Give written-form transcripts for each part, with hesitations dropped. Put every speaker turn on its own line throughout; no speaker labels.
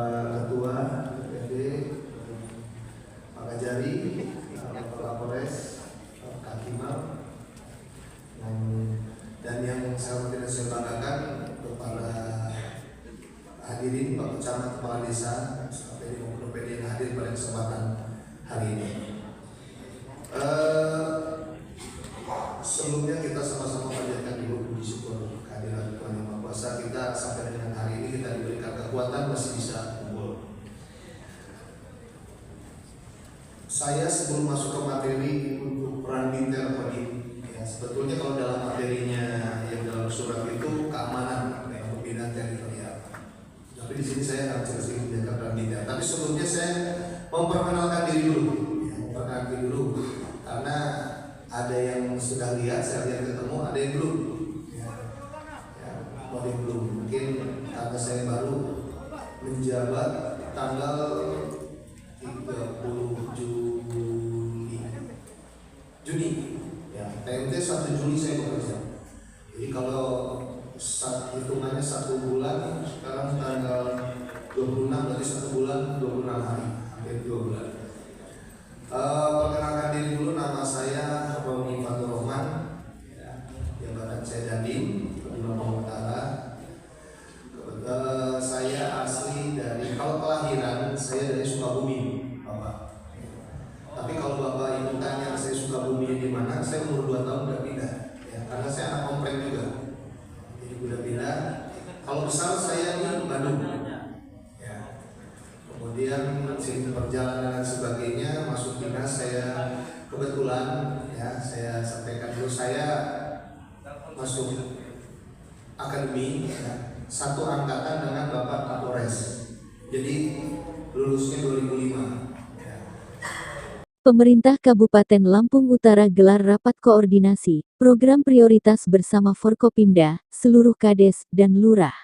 Bapak Ketua DPRD, Pak Kajari, Bapak Kapolres, Kak Kimal, dan yang saya tidak saya banggakan kepada hadirin Pak Camat Kepala Desa sampai di PD yang hadir pada kesempatan hari ini. Sebelumnya kita sama-sama panjatkan dulu puji syukur kehadiran Tuhan Yang Maha Kuasa. Kita sampai dengan hari ini kita diberikan kekuatan masih bisa kumpul. Saya sebelum masuk ke materi untuk peran Binter tadi, ya, sebetulnya kalau dalam materinya yang dalam surat itu keamanan pembinaan teritorial. Tapi di sini saya akan cerita sedikit tentang peran Binter. Tapi sebelumnya saya memperkenalkan diri dulu, ya, memperkenalkan diri dulu, karena ada yang sudah lihat, saya lihat ketemu, ada yang belum, ya, ada yang belum. Mungkin karena saya baru menjabat tanggal 30 Juni, ya, TMT 1 Juli saya bekerja. Jadi kalau hitungannya 1 bulan, sekarang tanggal 26, berarti 1 bulan 26 hari, hampir 2 bulan. Perkenalkan diri dulu, nama saya Roni Fatur Rahman, ya, jabatan saya Dandim di Lampung Utara. Saya asli dari, kalau kelahiran saya dari Sukabumi, Bapak. Tapi kalau Bapak Ibu tanya saya Sukabumi di mana, saya umur 2 tahun udah pindah, ya, karena saya anak komplek juga. Jadi udah pindah. Kalau besar saya di Bandung. Kemudian sini perjalanan dan sebagainya, masuk dinas saya kebetulan, ya, saya sampaikan dulu saya masuk akademi, ya, satu angkatan dengan Bapak Kapolres. Jadi lulusnya 2005. Ya.
Pemerintah Kabupaten Lampung Utara gelar rapat koordinasi program prioritas bersama Forkopimda, seluruh Kades dan Lurah.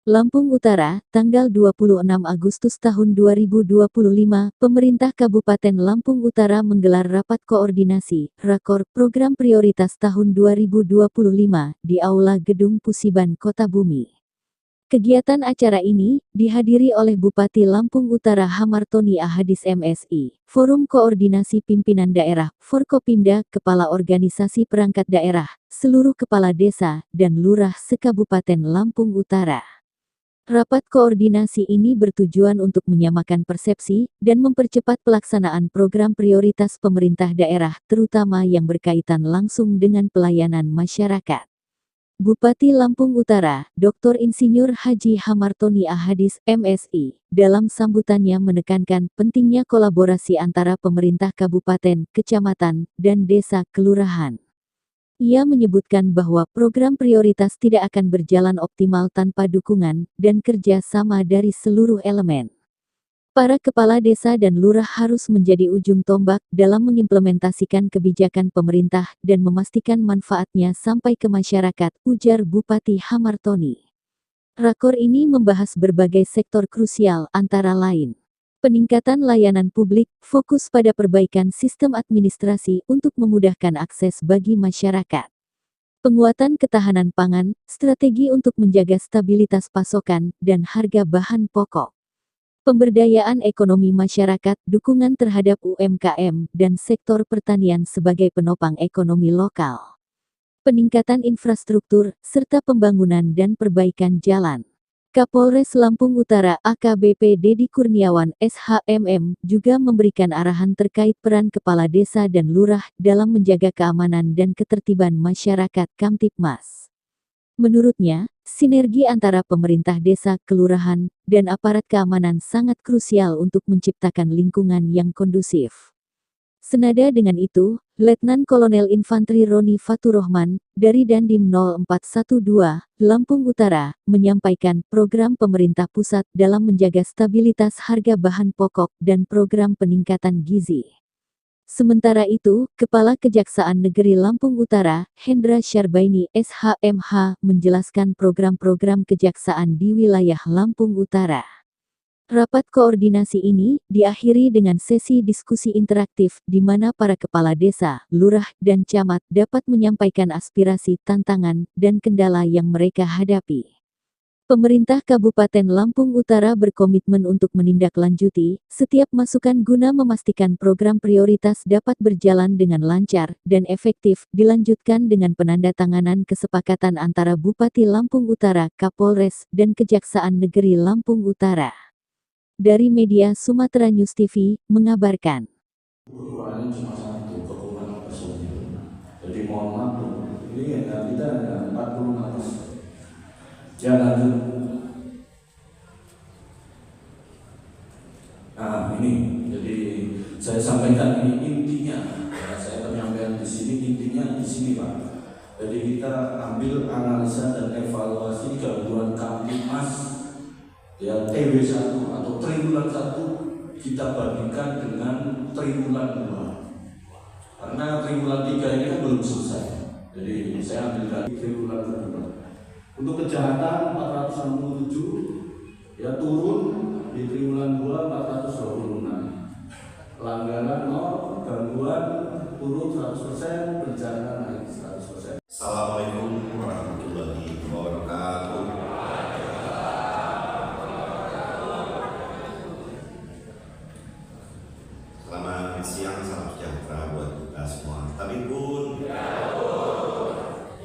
Lampung Utara, tanggal 26 Agustus tahun 2025, Pemerintah Kabupaten Lampung Utara menggelar rapat koordinasi, rakor, program prioritas tahun 2025, di Aula Gedung Pusiban Kota Bumi. Kegiatan acara ini, dihadiri oleh Bupati Lampung Utara Hamartoni Ahadis MSI, Forum Koordinasi Pimpinan Daerah, Forkopimda, Kepala Organisasi Perangkat Daerah, seluruh Kepala Desa, dan Lurah se-Kabupaten Lampung Utara. Rapat koordinasi ini bertujuan untuk menyamakan persepsi dan mempercepat pelaksanaan program prioritas pemerintah daerah, terutama yang berkaitan langsung dengan pelayanan masyarakat. Bupati Lampung Utara, Dr. Insinyur Haji Hamartoni Ahadis, MSI, dalam sambutannya menekankan pentingnya kolaborasi antara pemerintah kabupaten, kecamatan, dan desa kelurahan. Ia menyebutkan bahwa program prioritas tidak akan berjalan optimal tanpa dukungan dan kerja sama dari seluruh elemen. Para kepala desa dan lurah harus menjadi ujung tombak dalam mengimplementasikan kebijakan pemerintah dan memastikan manfaatnya sampai ke masyarakat, ujar Bupati Hamartoni. Rakor ini membahas berbagai sektor krusial, antara lain peningkatan layanan publik, fokus pada perbaikan sistem administrasi untuk memudahkan akses bagi masyarakat. Penguatan ketahanan pangan, strategi untuk menjaga stabilitas pasokan, dan harga bahan pokok. Pemberdayaan ekonomi masyarakat, dukungan terhadap UMKM, dan sektor pertanian sebagai penopang ekonomi lokal. Peningkatan infrastruktur, serta pembangunan dan perbaikan jalan. Kapolres Lampung Utara AKBP Dedi Kurniawan, SHMM, juga memberikan arahan terkait peran kepala desa dan lurah dalam menjaga keamanan dan ketertiban masyarakat Kamtipmas. Menurutnya, sinergi antara pemerintah desa, kelurahan, dan aparat keamanan sangat krusial untuk menciptakan lingkungan yang kondusif. Senada dengan itu, Letnan Kolonel Infanteri Roni Fatur Rahman, dari Dandim 0412, Lampung Utara, menyampaikan program pemerintah pusat dalam menjaga stabilitas harga bahan pokok dan program peningkatan gizi. Sementara itu, Kepala Kejaksaan Negeri Lampung Utara, Hendra Syarbaini, SHMH, menjelaskan program-program kejaksaan di wilayah Lampung Utara. Rapat koordinasi ini diakhiri dengan sesi diskusi interaktif di mana para kepala desa, lurah, dan camat dapat menyampaikan aspirasi, tantangan, dan kendala yang mereka hadapi. Pemerintah Kabupaten Lampung Utara berkomitmen untuk menindaklanjuti setiap masukan guna memastikan program prioritas dapat berjalan dengan lancar dan efektif, dilanjutkan dengan penandatanganan kesepakatan antara Bupati Lampung Utara, Kapolres, dan Kejaksaan Negeri Lampung Utara. Dari media Sumatera News TV, mengabarkan.
Ukurannya cuma satu, kekurangan personil. Jadi mohon maaf, ini kita hanya 46%. Ya lanjut. Nah ini, jadi saya sampaikan ini intinya. Ya, saya penyampaian di sini intinya di sini Pak. Jadi kita ambil analisa dan evaluasi gangguan Kamtibmas ya TW1 atau triwulan 1 kita bandingkan dengan triwulan 2. Karena triwulan 3 ini kan belum selesai. Jadi saya ambil dari triwulan kedua. Untuk kejahatan 467 ya turun di triwulan 2 426. Pelanggaran 0, gangguan turun 100%, bencana naik 100%.
Assalamualaikum warahmatullahi wabarakatuh. Selamat siang, salam sejahtera buat kita semua. Tapi pun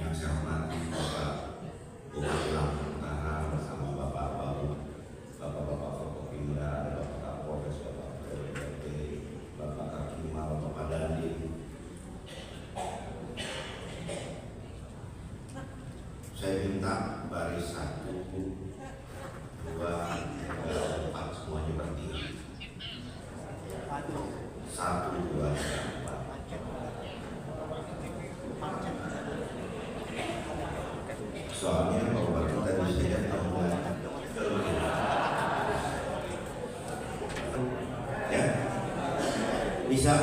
yang saya hormati Bapak Bupati Lampung Utara bersama Bapak-Bapak Forkopimda, Bapak Kapolres, Bapak PWT, Bapak Kakimal, Bapak Dandim. Saya minta baris 1, 2, 3, 4 semuanya berdiri. 1, 2, 3, 4. Soalnya kalau baru tadi saya mulai ya bisa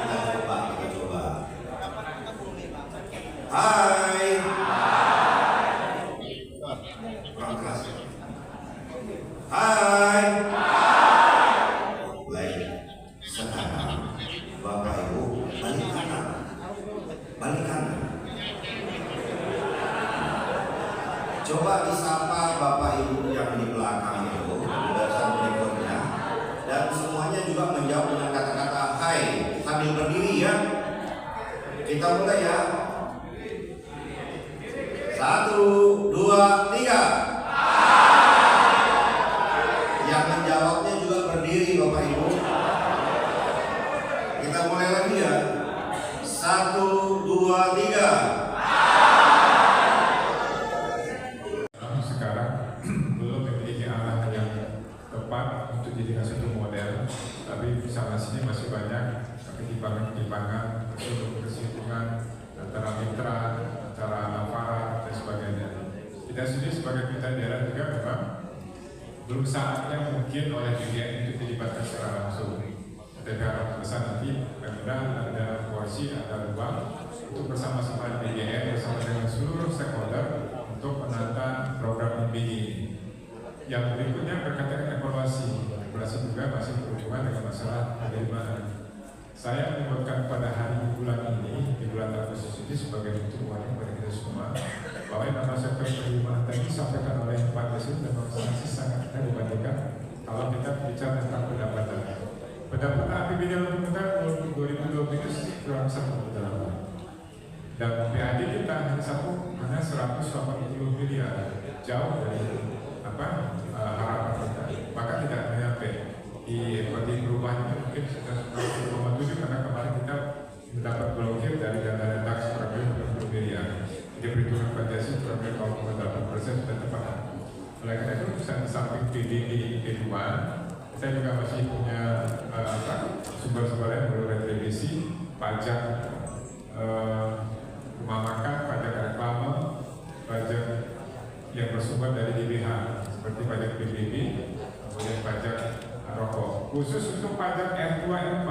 kita coba. Hai. Kurang keras. Hai. Baik. Sekarang Bapak Ibu balik kanan. Balik kanan. Coba disapa Bapak Ibu yang di belakang itu, barisan berikutnya, dan semuanya juga menjawab dengan kata-kata hai sambil berdiri ya. Kita mulai ya. 1, 2, 3. Yang menjawabnya juga berdiri Bapak Ibu. Kita mulai lagi ya. 1, 2, 3.
Sekarang belum memiliki arah yang tepat untuk dijadikan satu model, tapi sana sini masih banyak ketimpangan-ketimpangan, kesimpulan antara mitra, antara aparat dan sebagainya. Kita sendiri sebagai pimpinan daerah juga memang belum saatnya mungkin oleh BGN itu dilibatkan secara langsung. Tapi harap besar nanti mudah-mudahan ada porsi, ada ruang untuk bersama-sama BGN bersama dengan seluruh stakeholder untuk menata program MBG ini. Yang berikutnya berkaitan dengan evaluasi. Evaluasi juga masih berhubungan dengan masalah penerimaan. Saya menyebutkan pada hari bulan ini, di bulan Agustus ini sebagai bentuk warning kepada kita semua bahwa yang nama sektor penerimaan tadi disampaikan oleh Pak Presiden dan masih sangat kita dibandingkan kalau kita bicara tentang pendapatan. Pendapatan APBD Lampung Utara 2020 kurang 1,8. Dan PAD kita hanya 180 miliar, jauh dari harapan kita. Maka tidak menyampe di perubahan itu mungkin sudah 1,7 karena kemarin kita mendapat blokir dari dana tax program 20 miliar. Jadi perhitungan Pancasila program 0,8% sudah tepat. Oleh karena itu, di samping PDB P2, kita juga masih punya sumber-sumber lain berupa retribusi, pajak rumah makan, pajak reklame, pajak yang bersumber dari DBH seperti pajak PBB, kemudian pajak rokok. Khusus untuk pajak R2 R4,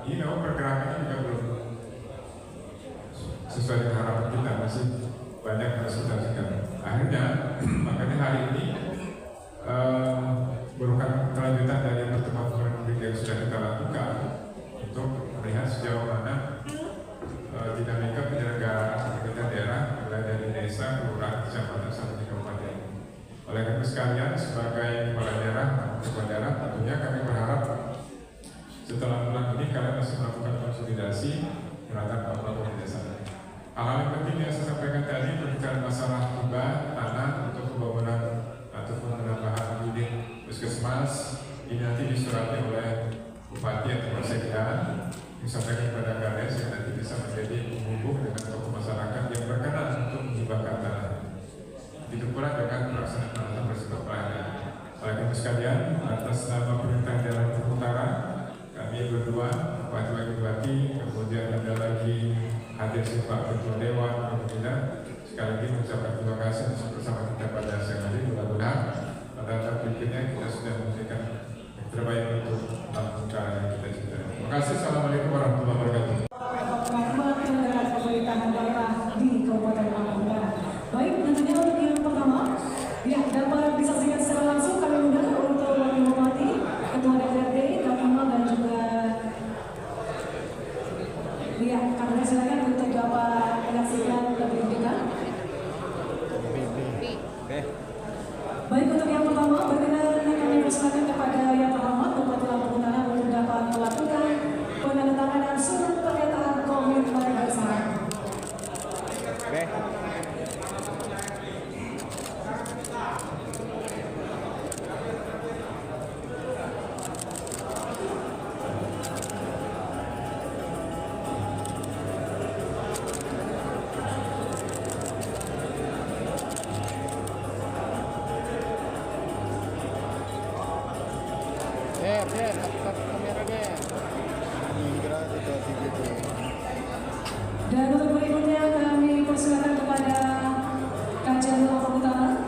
ini pergerakannya juga belum sesuai dengan harapan kita, masih banyak presentasikan. Akhirnya, makanya hari ini merupakan kelanjutan dari pertemuan publik yang sudah kita lakukan untuk melihat sejauh mana dinamika penyelenggaraan pemerintah daerah mulai dari desa, kelurahan, kecamatan sampai di kabupaten. Rekan-rekan sekalian, sebagai kepala daerah, tentunya kami berharap setelah bulan ini kalian masih melakukan konsolidasi terhadap program di desa. Hal-hal yang penting yang saya sampaikan tadi berbicara masalah hibah tanah untuk pembangunan ataupun penambahan unit puskesmas ini nanti disurati oleh Bupati atau Sekda, disampaikan kepada Kades yang nanti bisa menjadi penghubung dengan tokoh masyarakat yang berkenan untuk menghibahkan tanah. Itu pula dengan pelaksanaan bersifat pelayanan. Oleh karena sekalian, atas nama Pemerintah Daerah Lombok Utara, kami berdua, Bupati, kemudian ada lagi hadir Pak Ketua Dewan, Pemerintah, sekali lagi mengucapkan terima kasih bersama kita pada siang hari. Mudah-mudahan pada tahap berikutnya kita sudah memberikan yang terbaik untuk Lampung Utara yang kita cintai. Terima kasih. Assalamualaikum warahmatullahi wabarakatuh.
Pemerintahan daerah di Kabupaten Lampung Utara. Baik, tentunya untuk yang pertama, ya dapat disaksikan secara langsung kami undang untuk Wakil Bupati, Ketua DPRD, Kapolda dan juga ya kami silakan untuk dapat menyaksikan lebih dekat. Baik, untuk yang pertama, berkenan kami persilakan kepada yang terhormat Bupati Lampung Utara untuk dapat melakukan penandatanganan surat pernyataan komitmen bersama. Dan untuk berikutnya kami persilakan kepada Kajian Lampung Utara.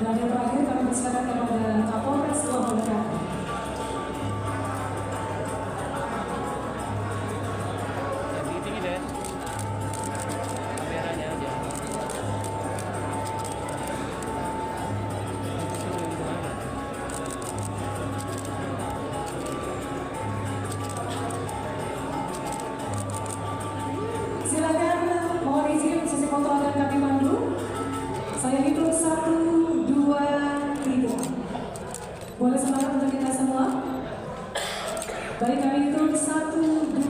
Dan yang terakhir kami persilakan kepada Kapolres Lampung Utara.
Tinggi deh. Kameranya aja.
Silakan, mohon izin sesi foto akan kami pandu. Saya hitung 1, 2, 3. Boleh semangat untuk kita semua. Baik, kami hitung 1, 2.